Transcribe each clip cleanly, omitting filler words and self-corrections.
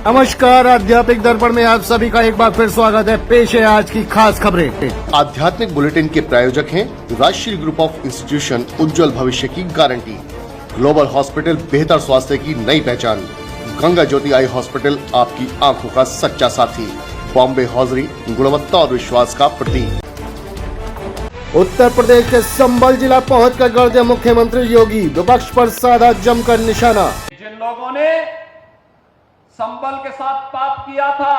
नमस्कार, आध्यात्मिक दर्पण में आप सभी का एक बार फिर स्वागत है। पेश है आज की खास खबरें। आध्यात्मिक बुलेटिन के प्रायोजक हैं राजश्री ग्रुप ऑफ इंस्टीट्यूशन, उज्जवल भविष्य की गारंटी। ग्लोबल हॉस्पिटल, बेहतर स्वास्थ्य की नई पहचान। गंगा ज्योति आई हॉस्पिटल, आपकी आंखों का सच्चा साथी। बॉम्बे हॉजरी, गुणवत्ता और विश्वास का प्रतीक। उत्तर प्रदेश के संभल जिला पहुंचकर गरजे मुख्यमंत्री योगी, विपक्ष पर साधा जमकर निशाना। जिन लोगों ने संबल के साथ पाप किया था,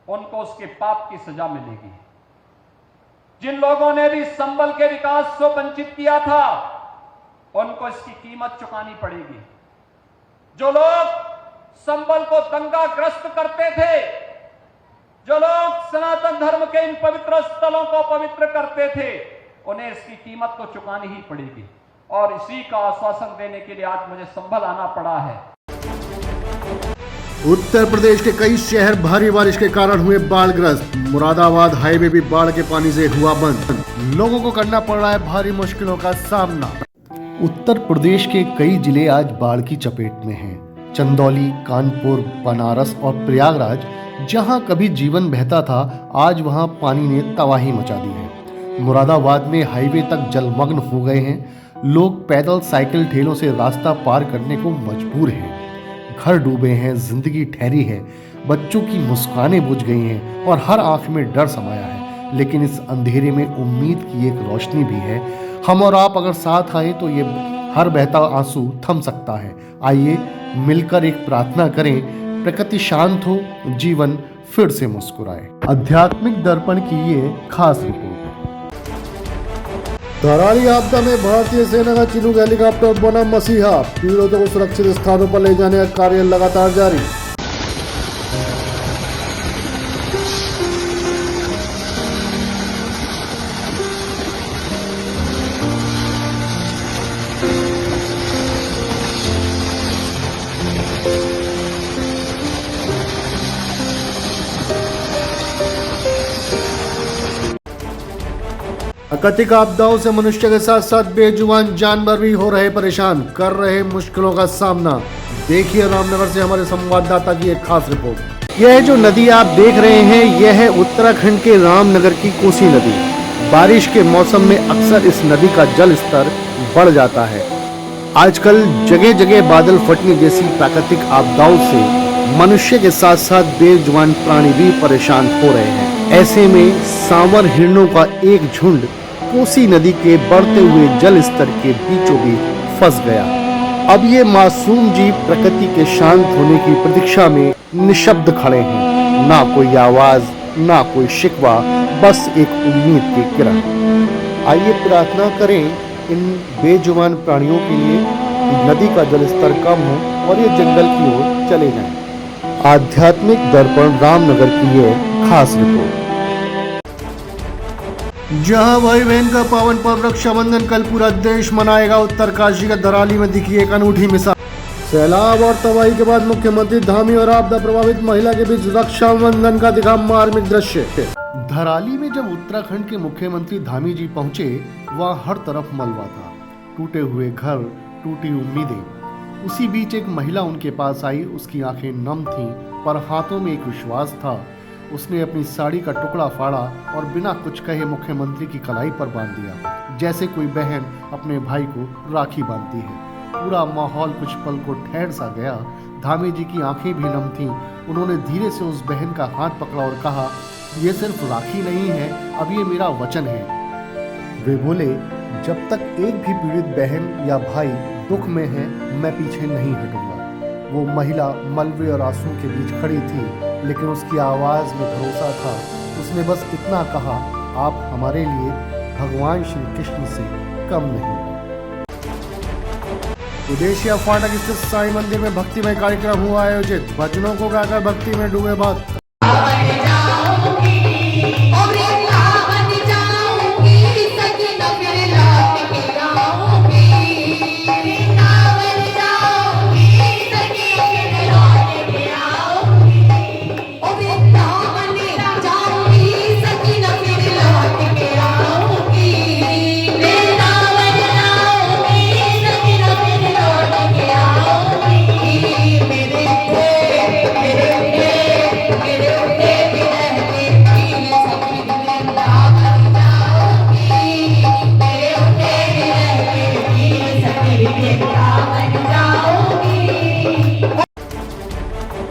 उनको उसके पाप की सजा मिलेगी। जिन लोगों ने भी संबल के विकास से वंचित किया था, उनको इसकी कीमत चुकानी पड़ेगी। जो लोग संबल को दंगाग्रस्त करते थे, जो लोग सनातन धर्म के इन पवित्र स्थलों को पवित्र करते थे, उन्हें इसकी कीमत तो चुकानी ही पड़ेगी। और इसी का आश्वासन देने के लिए आज मुझे संभल आना पड़ा है। उत्तर प्रदेश के कई शहर भारी बारिश के कारण हुए बाढ़ग्रस्त। मुरादाबाद हाईवे भी बाढ़ के पानी से हुआ बंद। लोगों को करना पड़ रहा है भारी मुश्किलों का सामना। उत्तर प्रदेश के कई जिले आज बाढ़ की चपेट में हैं। चंदौली, कानपुर, बनारस और प्रयागराज, जहां कभी जीवन बहता था, आज वहां पानी ने तबाही मचा दी है। मुरादाबाद में हाईवे तक जलमग्न हो गए हैं। लोग पैदल, साइकिल, ठेलों से रास्ता पार करने को मजबूर हैं। घर डूबे हैं, जिंदगी ठहरी है, बच्चों की मुस्कानें बुझ गई हैं और हर आंख में डर समाया है। लेकिन इस अंधेरे में उम्मीद की एक रोशनी भी है। हम और आप अगर साथ आए तो ये हर बहता आंसू थम सकता है। आइए मिलकर एक प्रार्थना करें, प्रकृति शांत हो, जीवन फिर से मुस्कुराए। आध्यात्मिक दर्पण की ये खास रिपोर्ट। धराली आपदा में भारतीय सेना का चिनूक हेलीकॉप्टर बना मसीहा। पीड़ितों को सुरक्षित स्थानों पर ले जाने का कार्य लगातार जारी। प्राकृतिक आपदाओं से मनुष्य के साथ साथ बेजुबान जानवर भी हो रहे परेशान, कर रहे मुश्किलों का सामना। देखिए रामनगर से हमारे संवाददाता की एक खास रिपोर्ट। यह जो नदी आप देख रहे हैं, यह है उत्तराखंड के रामनगर की कोसी नदी। बारिश के मौसम में अक्सर इस नदी का जल स्तर बढ़ जाता है। आजकल जगह जगह बादल फटने जैसी प्राकृतिक आपदाओं से मनुष्य के साथ साथ बेजुबान प्राणी भी परेशान हो रहे हैं। ऐसे में सांवर हिरणों का एक झुंड कोसी नदी के बढ़ते हुए जल स्तर के बीचों बीच फंस गया। अब ये मासूम जीव प्रकृति के शांत होने की प्रतीक्षा में निशब्द खड़े हैं। ना कोई आवाज, ना कोई शिकवा, बस एक उम्मीद की किरण। आइए प्रार्थना करें इन बेजुबान प्राणियों के लिए कि नदी का जल स्तर कम हो और ये जंगल की ओर चले जाएं। आध्यात्मिक दर्पण रामनगर की ये खास रिपोर्ट। जहां भाई बहन का पावन पर्व रक्षाबंधन कल पूरा देश मनाएगा, उत्तरकाशी के धराली में दिखी एक अनूठी मिसाल। सैलाब और तबाही के बाद मुख्यमंत्री धामी और आपदा प्रभावित महिला के बीच रक्षाबंधन का दिखा मार्मिक दृश्य। धराली में जब उत्तराखंड के मुख्यमंत्री धामी जी पहुंचे, वहां हर तरफ मलबा था, टूटे हुए घर, टूटी उम्मीदें। उसी बीच एक महिला उनके पास आई। उसकी आंखें नम थीं, पर हाथों में एक विश्वास था। उसने अपनी साड़ी का टुकड़ा फाड़ा और बिना कुछ कहे मुख्यमंत्री की कलाई पर बांध दिया, जैसे कोई बहन अपने भाई को राखी बांधती है। पूरा माहौल कुछ पल को ठहर सा गया। धामी जी की आंखें भी नम थीं। उन्होंने धीरे से उस बहन का हाथ पकड़ा और कहा, ये सिर्फ राखी नहीं है, अब ये मेरा वचन है। वे बोले, जब तक एक भी पीड़ित बहन या भाई दुख में है, मैं पीछे नहीं हटूंगा। वो महिला मलबे और आंसू के बीच खड़ी थी, लेकिन उसकी आवाज में भरोसा था। उसने बस इतना कहा, आप हमारे लिए भगवान श्री कृष्ण से कम नहीं। विदेशिया फाटक स्थित साईं मंदिर में भक्तिमय कार्यक्रम हुआ आयोजित। भजनों को गाकर भक्ति में डूबे भक्त।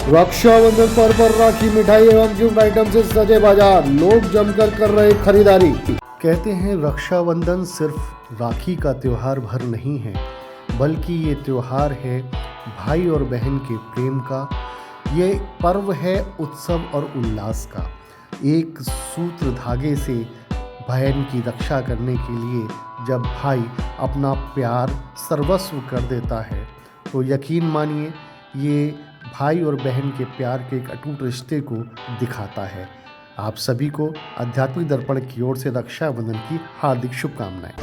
रक्षाबंधन पर्व पर राखी, मिठाई एवं गिफ्ट आइटम से सजे बाजार, लोग जमकर कर रहे खरीदारी। कहते हैं रक्षाबंधन सिर्फ राखी का त्योहार भर नहीं है, बल्कि ये त्योहार है भाई और बहन के प्रेम का। ये पर्व है उत्सव और उल्लास का। एक सूत्र धागे से बहन की रक्षा करने के लिए जब भाई अपना प्यार सर्वस्व कर देता है तो यकीन मानिए ये भाई और बहन के प्यार के एक अटूट रिश्ते को दिखाता है। आप सभी को आध्यात्मिक दर्पण की ओर से रक्षाबंधन की हार्दिक शुभकामनाएं।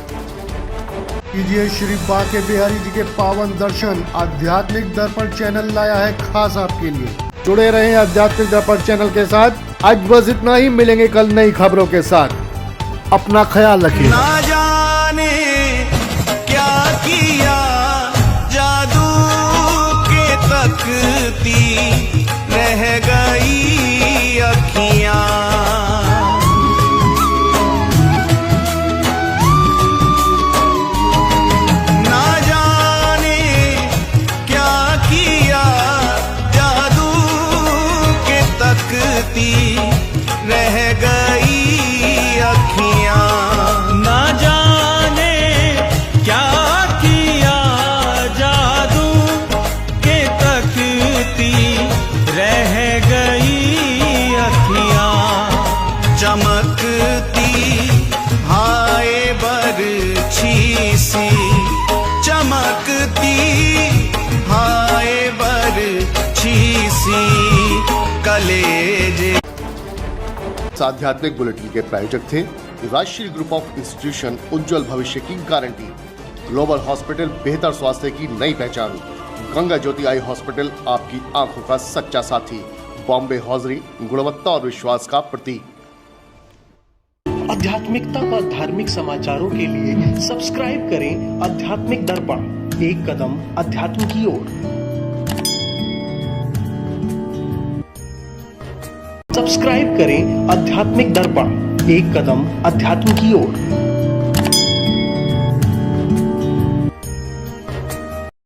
कीजिए श्री बांके बिहारी जी के पावन दर्शन। आध्यात्मिक दर्पण चैनल लाया है खास आपके लिए। जुड़े रहें आध्यात्मिक दर्पण चैनल के साथ। आज बस इतना ही, मिलेंगे कल नई खबरों के साथ। अपना ख्याल रखिए। ना जाने क्या किया जादू के तकती रह गई अखियां। ना जाने क्या किया जादू के तकती रह गई अखियां। ना जाने क्या किया जादू के तकती रह गई अखियां। चमकती हाय बरछी सी, चमकती हाय बरछी सी कलेजे। आध्यात्मिक बुलेटिन के प्रायोजक थे राष्ट्रीय ग्रुप ऑफ इंस्टीट्यूशन, उज्जवल भविष्य की गारंटी। ग्लोबल हॉस्पिटल, बेहतर स्वास्थ्य की नई पहचान। गंगा ज्योति आई हॉस्पिटल, आपकी आंखों का सच्चा साथी। बॉम्बे हौजरी, गुणवत्ता और विश्वास का प्रतीक। आध्यात्मिकता व धार्मिक समाचारों के लिए सब्सक्राइब करें आध्यात्मिक दर्पण, एक कदम अध्यात्म की ओर। सब्सक्राइब करें आध्यात्मिक दर्पण, एक कदम अध्यात्म की ओर।